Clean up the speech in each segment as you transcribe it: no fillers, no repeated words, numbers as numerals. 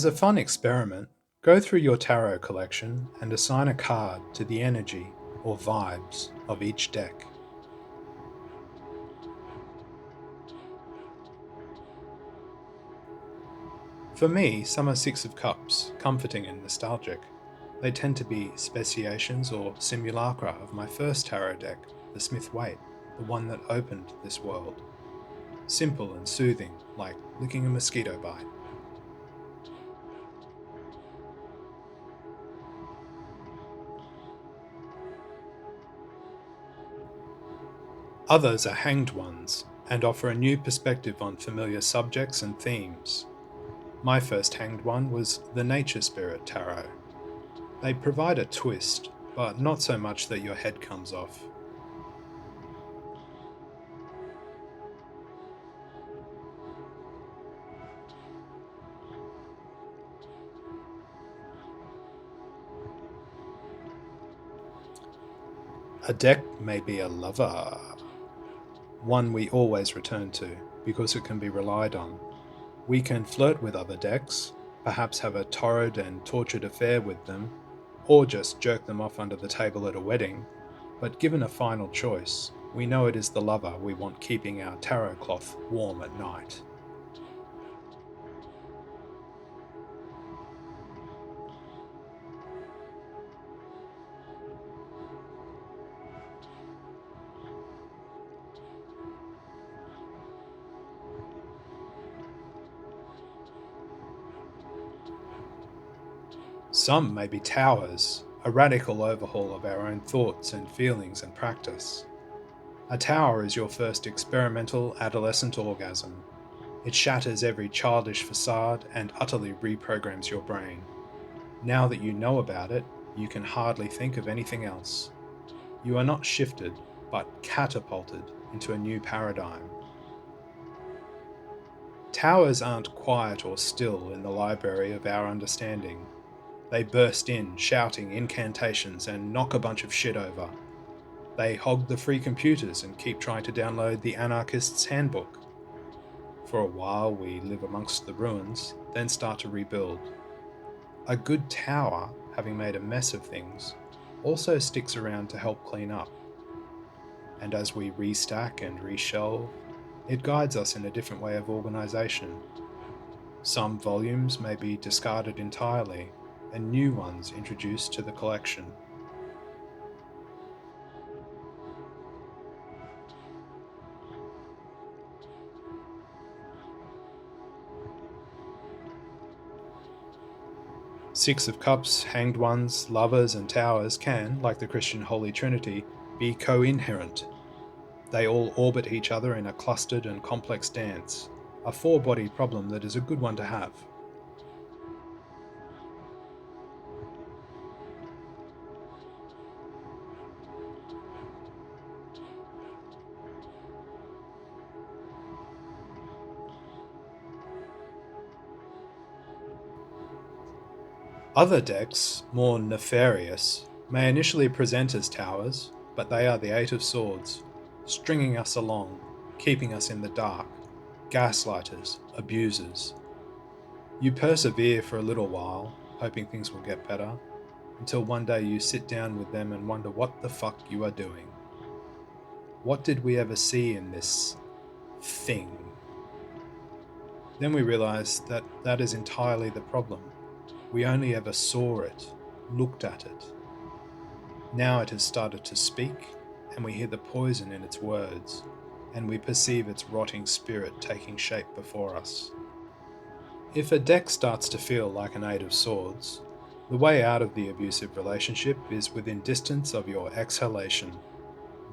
As a fun experiment, go through your tarot collection and assign a card to the energy or vibes of each deck. For me, some are Six of Cups, comforting and nostalgic. They tend to be speciations or simulacra of my first tarot deck, the Smith Waite, the one that opened this world. Simple and soothing, like licking a mosquito bite. Others are hanged ones, and offer a new perspective on familiar subjects and themes. My first hanged one was the Nature Spirit Tarot. They provide a twist, but not so much that your head comes off. A deck may be a lover, one we always return to because it can be relied on. We can flirt with other decks, perhaps have a torrid and tortured affair with them, or just jerk them off under the table at a wedding, but given a final choice, we know it is the lover we want keeping our tarot cloth warm at night. Some may be towers, a radical overhaul of our own thoughts and feelings and practice. A tower is your first experimental adolescent orgasm. It shatters every childish facade and utterly reprograms your brain. Now that you know about it, you can hardly think of anything else. You are not shifted, but catapulted into a new paradigm. Towers aren't quiet or still in the library of our understanding. They burst in, shouting incantations and knock a bunch of shit over. They hog the free computers and keep trying to download the anarchist's handbook. For a while we live amongst the ruins, then start to rebuild. A good tower, having made a mess of things, also sticks around to help clean up. And as we restack and reshelve, it guides us in a different way of organisation. Some volumes may be discarded entirely, and new ones introduced to the collection. Six of Cups, Hanged Ones, Lovers, and Towers can, like the Christian Holy Trinity, be co-inherent. They all orbit each other in a clustered and complex dance, a four-body problem that is a good one to have. Other decks, more nefarious, may initially present as towers, but they are the Eight of Swords, stringing us along, keeping us in the dark, gaslighters, abusers. You persevere for a little while, hoping things will get better, until one day you sit down with them and wonder what the fuck you are doing. What did we ever see in this thing? Then we realize that that is entirely the problem. We only ever saw it, looked at it. Now it has started to speak, and we hear the poison in its words, and we perceive its rotting spirit taking shape before us. If a deck starts to feel like an Eight of Swords, the way out of the abusive relationship is within distance of your exhalation.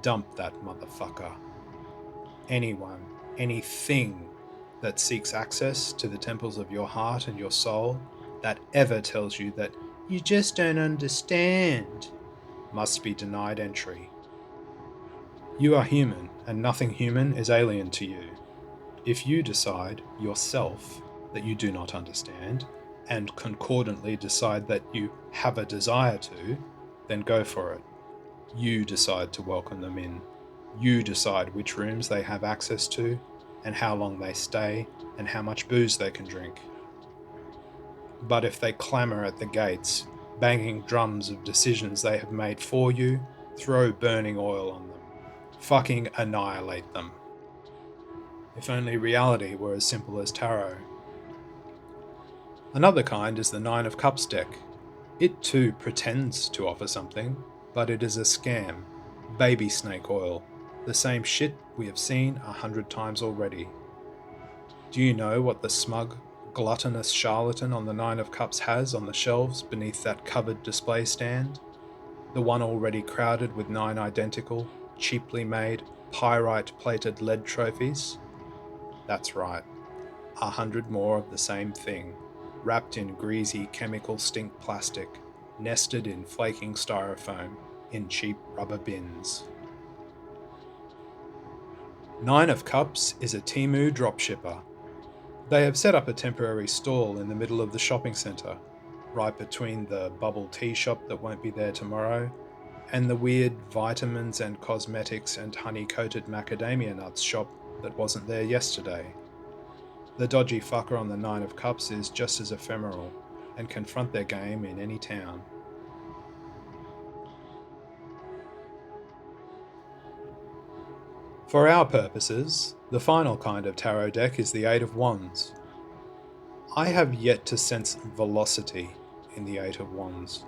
Dump that motherfucker. Anyone, anything that seeks access to the temples of your heart and your soul, that ever tells you that you just don't understand, must be denied entry. You are human, and nothing human is alien to you. If you decide, yourself, that you do not understand, and concordantly decide that you have a desire to, then go for it. You decide to welcome them in. You decide which rooms they have access to, and how long they stay, and how much booze they can drink. But if they clamour at the gates, banging drums of decisions they have made for you, throw burning oil on them. Fucking annihilate them. If only reality were as simple as tarot. Another kind is the Nine of Cups deck. It too pretends to offer something, but it is a scam. Baby snake oil. The same shit we have seen 100 times already. Do you know what the smug, gluttonous charlatan on the Nine of Cups has on the shelves beneath that covered display stand? The one already crowded with 9 identical, cheaply made, pyrite-plated lead trophies? That's right. 100 more of the same thing, wrapped in greasy chemical stink plastic, nested in flaking styrofoam, in cheap rubber bins. Nine of Cups is a Temu dropshipper. They have set up a temporary stall in the middle of the shopping centre, right between the bubble tea shop that won't be there tomorrow, and the weird vitamins and cosmetics and honey-coated macadamia nuts shop that wasn't there yesterday. The dodgy fucker on the Nine of Cups is just as ephemeral, and can front their game in any town. For our purposes, the final kind of tarot deck is the Eight of Wands. I have yet to sense velocity in the Eight of Wands.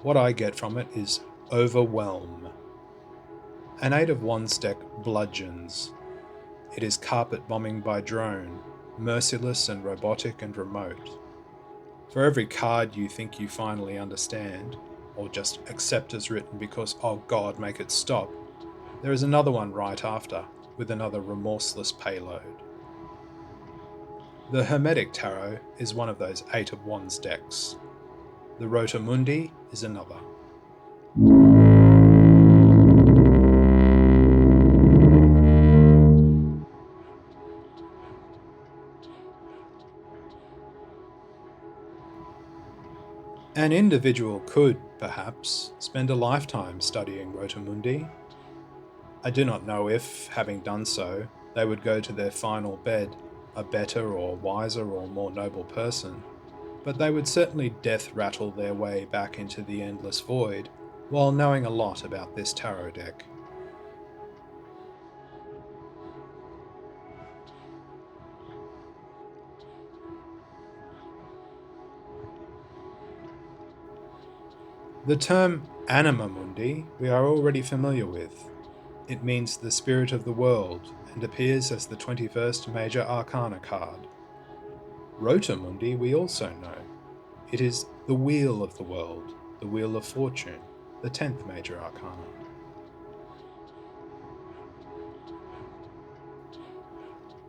What I get from it is overwhelm. An Eight of Wands deck bludgeons. It is carpet bombing by drone, merciless and robotic and remote. For every card you think you finally understand, or just accept as written because, oh God, make it stop, there is another one right after, with another remorseless payload. The Hermetic Tarot is one of those Eight of Wands decks. The Rota Mundi is another. An individual could, perhaps, spend a lifetime studying Rota Mundi. I do not know if, having done so, they would go to their final bed a better or wiser or more noble person, but they would certainly death-rattle their way back into the endless void while knowing a lot about this tarot deck. The term Anima Mundi we are already familiar with. It means the spirit of the world and appears as the 21st Major Arcana card. Rota Mundi we also know. It is the Wheel of the World, the Wheel of Fortune, the 10th Major Arcana.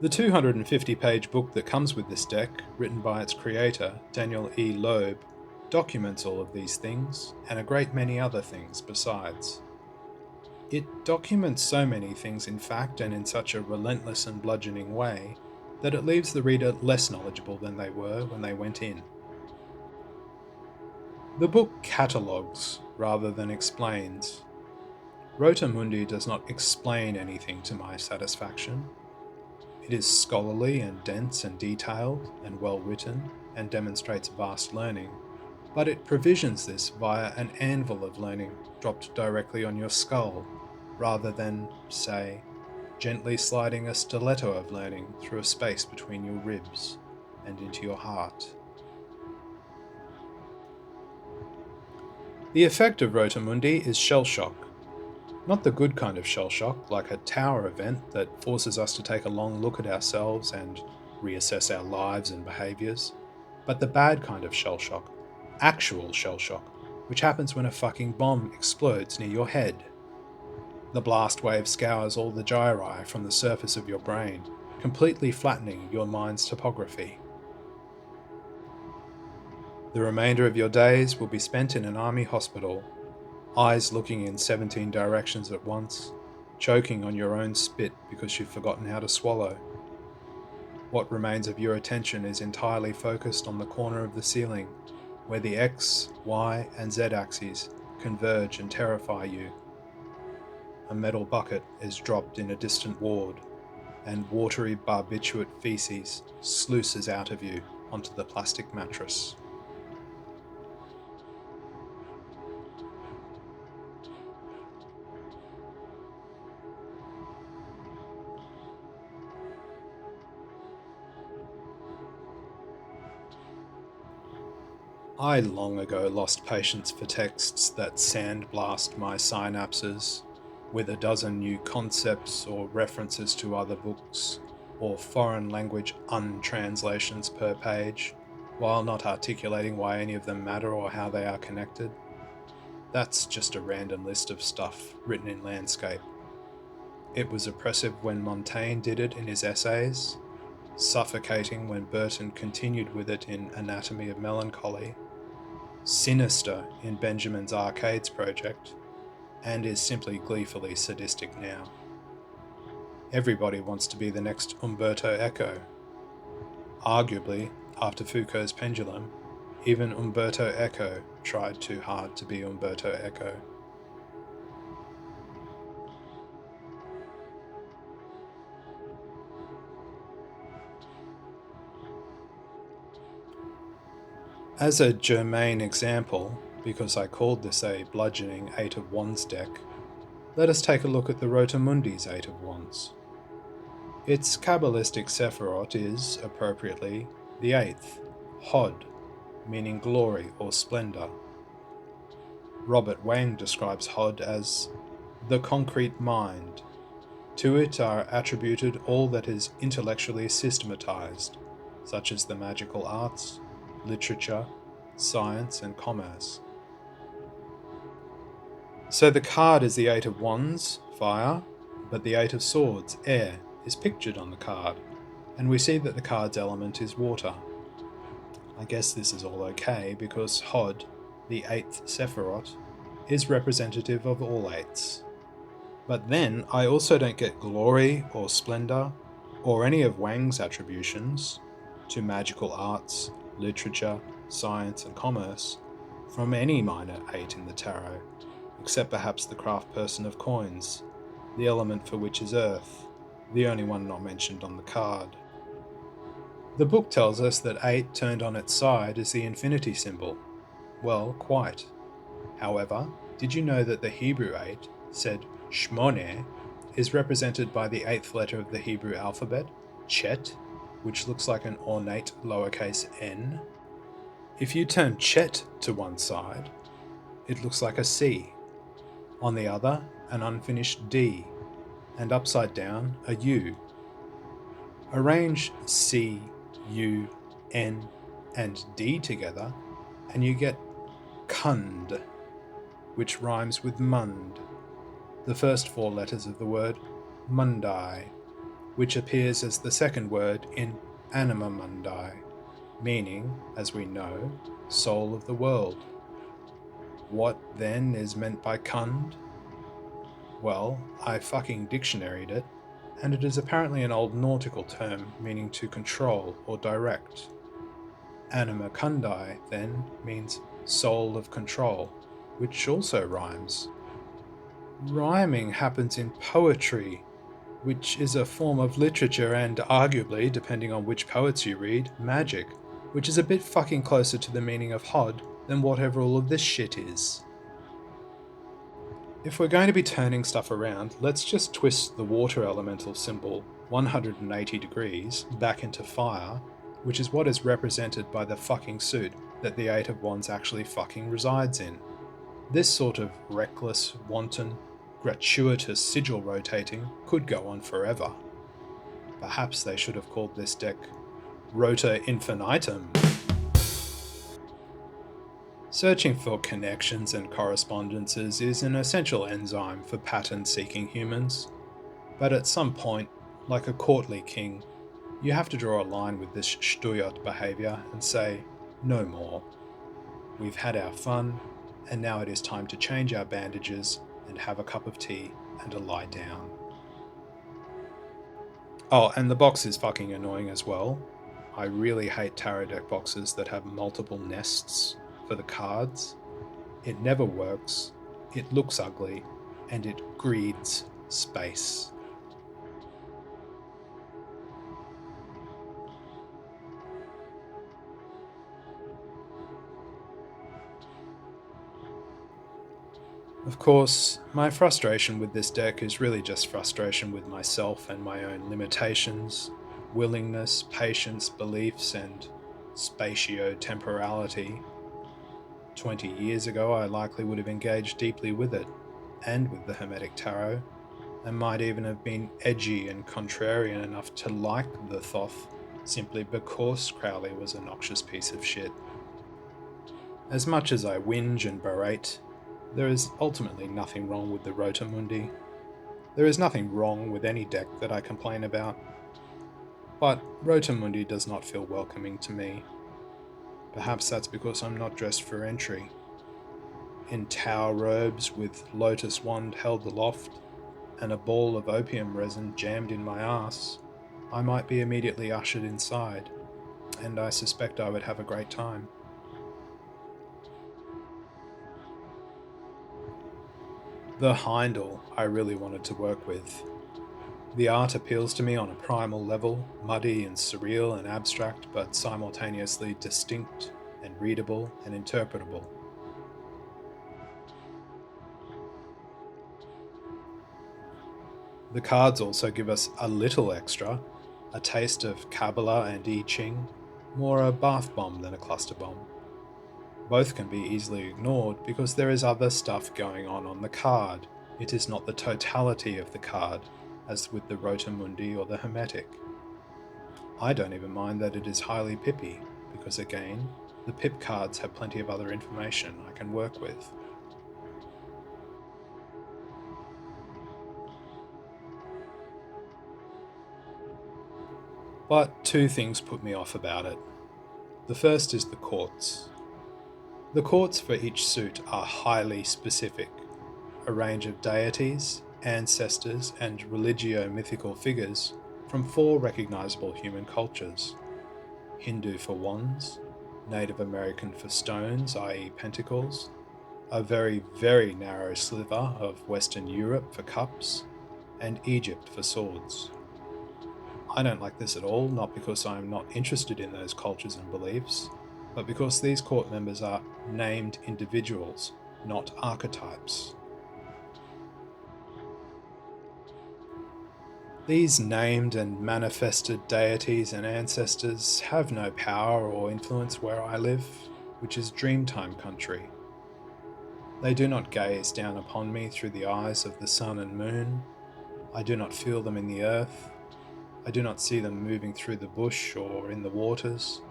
The 250-page book that comes with this deck, written by its creator, Daniel E. Loeb, documents all of these things, and a great many other things besides. It documents so many things in fact and in such a relentless and bludgeoning way that it leaves the reader less knowledgeable than they were when they went in. The book catalogues rather than explains. Rota Mundi does not explain anything to my satisfaction. It is scholarly and dense and detailed and well written and demonstrates vast learning, but it provisions this via an anvil of learning dropped directly on your skull, rather than, say, gently sliding a stiletto of learning through a space between your ribs and into your heart. The effect of Rota Mundi is shell shock. Not the good kind of shell shock, like a tower event that forces us to take a long look at ourselves and reassess our lives and behaviours, but the bad kind of shell shock, actual shell shock, which happens when a fucking bomb explodes near your head. The blast wave scours all the gyri from the surface of your brain, completely flattening your mind's topography. The remainder of your days will be spent in an army hospital, eyes looking in 17 directions at once, choking on your own spit because you've forgotten how to swallow. What remains of your attention is entirely focused on the corner of the ceiling, where the X, Y, and Z axes converge and terrify you. A metal bucket is dropped in a distant ward, and watery barbiturate feces sluices out of you onto the plastic mattress. I long ago lost patience for texts that sandblast my synapses with a dozen new concepts or references to other books, or foreign language untranslations per page, while not articulating why any of them matter or how they are connected. That's just a random list of stuff written in landscape. It was oppressive when Montaigne did it in his essays, suffocating when Burton continued with it in Anatomy of Melancholy, sinister in Benjamin's Arcades project, and is simply gleefully sadistic now. Everybody wants to be the next Umberto Eco. Arguably, after Foucault's Pendulum, even Umberto Eco tried too hard to be Umberto Eco. As a germane example, because I called this a bludgeoning Eight of Wands deck, let us take a look at the Rota Mundi's Eight of Wands. Its Kabbalistic Sephiroth is, appropriately, the eighth, Hod, meaning glory or splendour. Robert Wang describes Hod as the concrete mind. To it are attributed all that is intellectually systematized, such as the magical arts, literature, science, and commerce. So the card is the Eight of Wands, fire, but the Eight of Swords, air, is pictured on the card, and we see that the card's element is water. I guess this is all okay because Hod, the eighth Sephiroth, is representative of all eights. But then I also don't get glory or splendour or any of Wang's attributions to magical arts, literature, science, and commerce from any minor eight in the tarot, except perhaps the craftsperson of coins, the element for which is earth, the only one not mentioned on the card. The book tells us that 8 turned on its side is the infinity symbol. Well, quite. However, did you know that the Hebrew 8, said Shmoneh, is represented by the 8th letter of the Hebrew alphabet, Chet, which looks like an ornate lowercase n? If you turn Chet to one side, it looks like a C. On the other, an unfinished D, and upside down, a U. Arrange C, U, N, and D together, and you get Kund, which rhymes with Mund, the first 4 letters of the word Mundi, which appears as the second word in Anima Mundi, meaning, as we know, soul of the world. What, then, is meant by Kund? Well, I fucking dictionaried it, and it is apparently an old nautical term meaning to control or direct. Anima Kundi, then, means soul of control, which also rhymes. Rhyming happens in poetry, which is a form of literature and arguably, depending on which poets you read, magic, which is a bit fucking closer to the meaning of Hod than whatever all of this shit is. If we're going to be turning stuff around, let's just twist the water elemental symbol 180 degrees back into fire, which is what is represented by the fucking suit that the Eight of Wands actually fucking resides in. This sort of reckless, wanton, gratuitous sigil rotating could go on forever. Perhaps they should have called this deck Rota Infinitum. Searching for connections and correspondences is an essential enzyme for pattern-seeking humans, but at some point, like a courtly king, you have to draw a line with this Stuyot behaviour and say, no more. We've had our fun, and now it is time to change our bandages and have a cup of tea and a lie down. Oh, and the box is fucking annoying as well. I really hate tarot deck boxes that have multiple nests for the cards. It never works, it looks ugly, and it greeds space. Of course, my frustration with this deck is really just frustration with myself and my own limitations, willingness, patience, beliefs, and spatio-temporality. 20 years ago, I likely would have engaged deeply with it, and with the Hermetic Tarot, and might even have been edgy and contrarian enough to like the Thoth simply because Crowley was a noxious piece of shit. As much as I whinge and berate, there is ultimately nothing wrong with the Rota Mundi. There is nothing wrong with any deck that I complain about. But Rota Mundi does not feel welcoming to me. Perhaps that's because I'm not dressed for entry. In Tau robes with lotus wand held aloft, and a ball of opium resin jammed in my ass, I might be immediately ushered inside, and I suspect I would have a great time. The Haindl I really wanted to work with. The art appeals to me on a primal level, muddy and surreal and abstract, but simultaneously distinct and readable and interpretable. The cards also give us a little extra, a taste of Kabbalah and I Ching, more a bath bomb than a cluster bomb. Both can be easily ignored because there is other stuff going on the card. It is not the totality of the card, as with the Rota Mundi or the Hermetic. I don't even mind that it is highly pippy, because again, the pip cards have plenty of other information I can work with. But two things put me off about it. The first is the courts. The courts for each suit are highly specific, a range of deities, ancestors, and religio-mythical figures from 4 recognizable human cultures: Hindu for wands, Native American for stones, i.e. pentacles, a very, very narrow sliver of Western Europe for cups, and Egypt for swords. I don't like this at all, not because I am not interested in those cultures and beliefs, but because these court members are named individuals, not archetypes. These named and manifested deities and ancestors have no power or influence where I live, which is Dreamtime country. They do not gaze down upon me through the eyes of the sun and moon. I do not feel them in the earth. I do not see them moving through the bush or in the waters.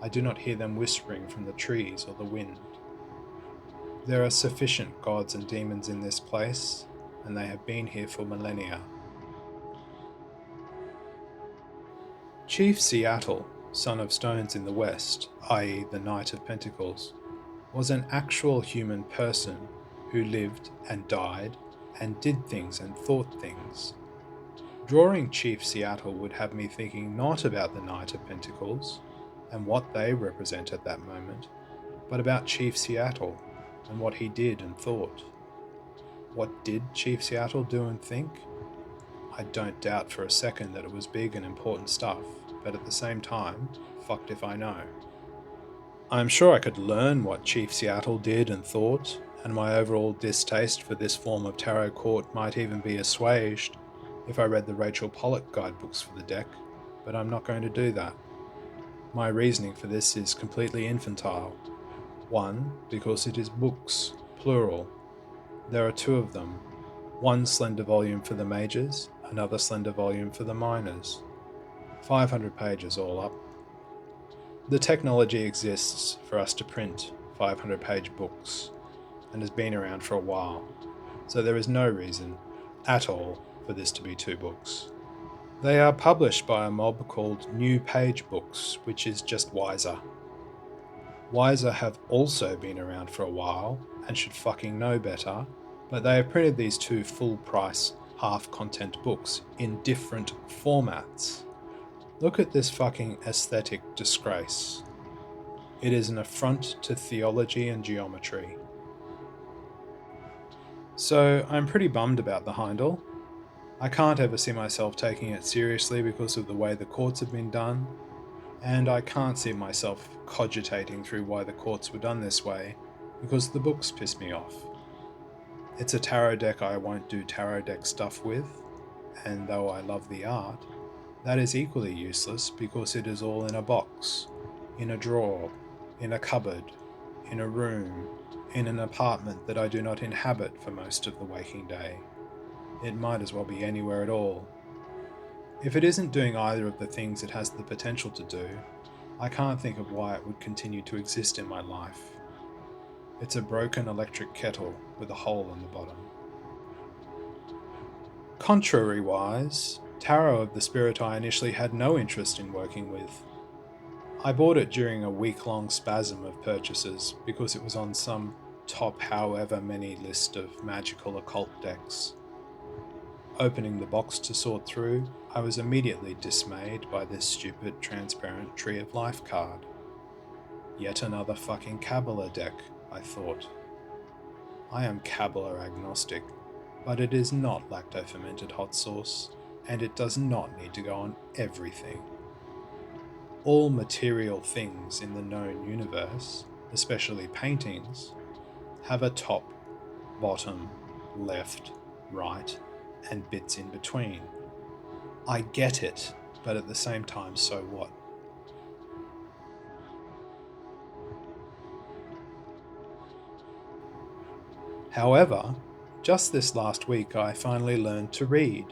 I do not hear them whispering from the trees or the wind. There are sufficient gods and demons in this place, and they have been here for millennia. Chief Seattle, son of Stones in the West, i.e. the Knight of Pentacles, was an actual human person who lived and died and did things and thought things. Drawing Chief Seattle would have me thinking not about the Knight of Pentacles and what they represent at that moment, but about Chief Seattle and what he did and thought. What did Chief Seattle do and think? I don't doubt for a second that it was big and important stuff, but at the same time, fucked if I know. I'm sure I could learn what Chief Seattle did and thought, and my overall distaste for this form of tarot court might even be assuaged if I read the Rachel Pollack guidebooks for the deck, but I'm not going to do that. My reasoning for this is completely infantile. 1, because it is books, plural. There are 2 of them, one slender volume for the majors, another slender volume for the minors. 500 pages all up. The technology exists for us to print 500-page books, and has been around for a while, so there is no reason, at all, for this to be 2 books. They are published by a mob called New Page Books, which is just Wiser. Wiser have also been around for a while, and should fucking know better, but they have printed these 2 full-price, half-content books in different formats. Look at this fucking aesthetic disgrace. It is an affront to theology and geometry. So I'm pretty bummed about the Haindl. I can't ever see myself taking it seriously because of the way the courts have been done, and I can't see myself cogitating through why the courts were done this way because the books piss me off. It's a tarot deck I won't do tarot deck stuff with, and though I love the art, that is equally useless because it is all in a box, in a drawer, in a cupboard, in a room, in an apartment that I do not inhabit for most of the waking day. It might as well be anywhere at all. If it isn't doing either of the things it has the potential to do, I can't think of why it would continue to exist in my life. It's a broken electric kettle with a hole in the bottom. Contrary-wise, Tarot of the Spirit I initially had no interest in working with. I bought it during a week-long spasm of purchases because it was on some top however many list of magical occult decks. Opening the box to sort through, I was immediately dismayed by this stupid transparent Tree of Life card. Yet another fucking Kabbalah deck, I thought. I am Kabbalah agnostic, but it is not lacto-fermented hot sauce, and it does not need to go on everything. All material things in the known universe, especially paintings, have a top, bottom, left, right, and bits in between. I get it, but at the same time, so what? However, just this last week I finally learned to read.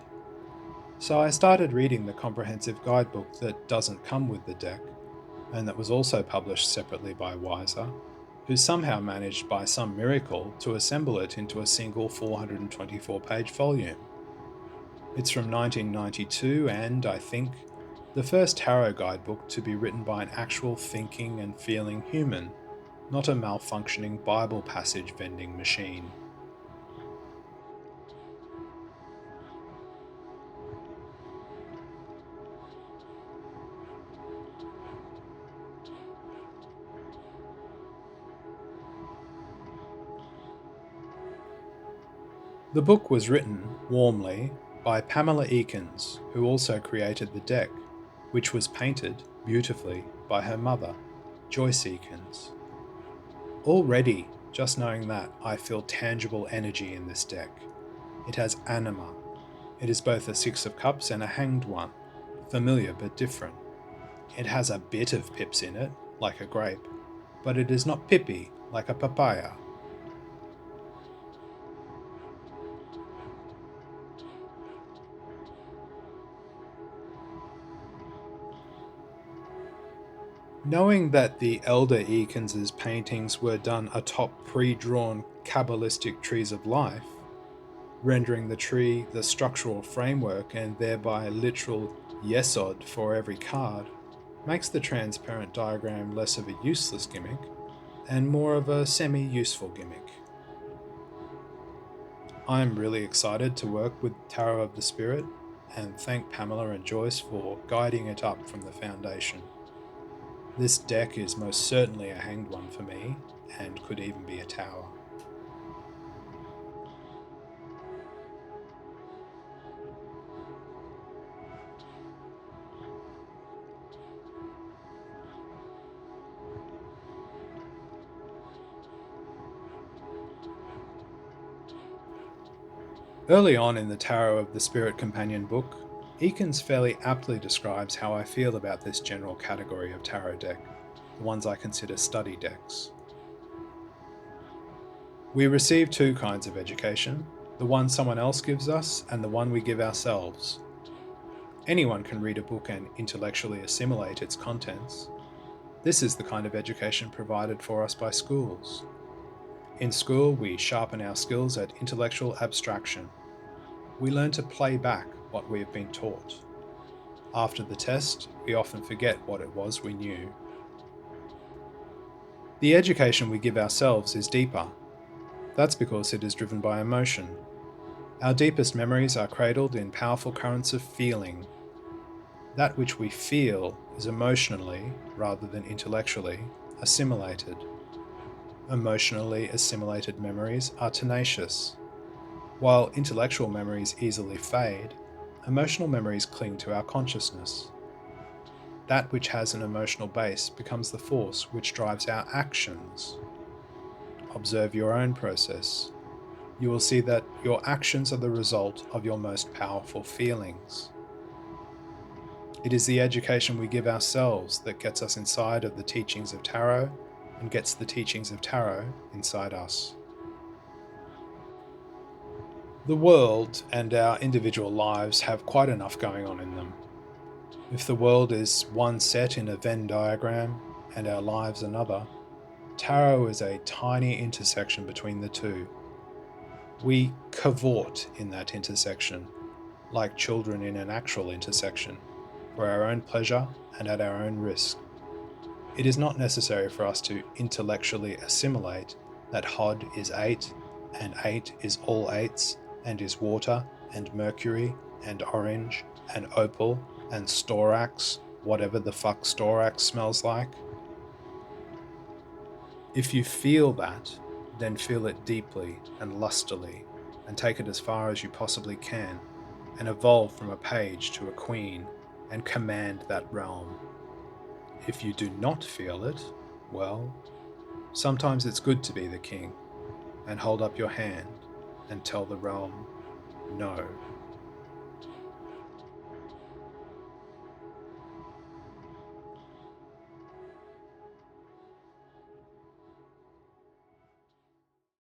So I started reading the comprehensive guidebook that doesn't come with the deck, and that was also published separately by Wiser, who somehow managed by some miracle to assemble it into a single 424-page volume. It's from 1992 and, I think, the first tarot guidebook to be written by an actual thinking and feeling human, not a malfunctioning Bible passage vending machine. The book was written, warmly, by Pamela Eakins, who also created the deck, which was painted, beautifully, by her mother, Joyce Eakins. Already, just knowing that, I feel tangible energy in this deck. It has anima. It is both a Six of Cups and a Hanged One, familiar but different. It has a bit of pips in it, like a grape, but it is not pippy, like a papaya. Knowing that the elder Eakins' paintings were done atop pre-drawn Kabbalistic trees of life, rendering the tree the structural framework and thereby literal yesod for every card, makes the transparent diagram less of a useless gimmick and more of a semi-useful gimmick. I'm really excited to work with Tarot of the Spirit and thank Pamela and Joyce for guiding it up from the foundation. This deck is most certainly a Hanged One for me, and could even be a tower. Early on in the Tarot of the Spirit Companion book, Eakins fairly aptly describes how I feel about this general category of tarot deck, the ones I consider study decks. We receive two kinds of education, the one someone else gives us and the one we give ourselves. Anyone can read a book and intellectually assimilate its contents. This is the kind of education provided for us by schools. In school, we sharpen our skills at intellectual abstraction. We learn to play back what we have been taught. After the test, we often forget what it was we knew. The education we give ourselves is deeper. That's because it is driven by emotion. Our deepest memories are cradled in powerful currents of feeling. That which we feel is emotionally, rather than intellectually, assimilated. Emotionally assimilated memories are tenacious. While intellectual memories easily fade, emotional memories cling to our consciousness. That which has an emotional base becomes the force which drives our actions. Observe your own process. you will see that your actions are the result of your most powerful feelings. It is the education we give ourselves that gets us inside of the teachings of tarot and gets the teachings of tarot inside us. The world and our individual lives have quite enough going on in them. If the world is one set in a Venn diagram and our lives another, tarot is a tiny intersection between the two. We cavort in that intersection, like children in an actual intersection, for our own pleasure and at our own risk. It is not necessary for us to intellectually assimilate that Hod is 8, and 8 is all 8s, and is water, and mercury, and orange, and opal, and storax, whatever the fuck storax smells like. If you feel that, then feel it deeply and lustily, and take it as far as you possibly can, and evolve from a page to a queen, and command that realm. If you do not feel it, well, sometimes it's good to be the king, and hold up your hand and tell the realm no.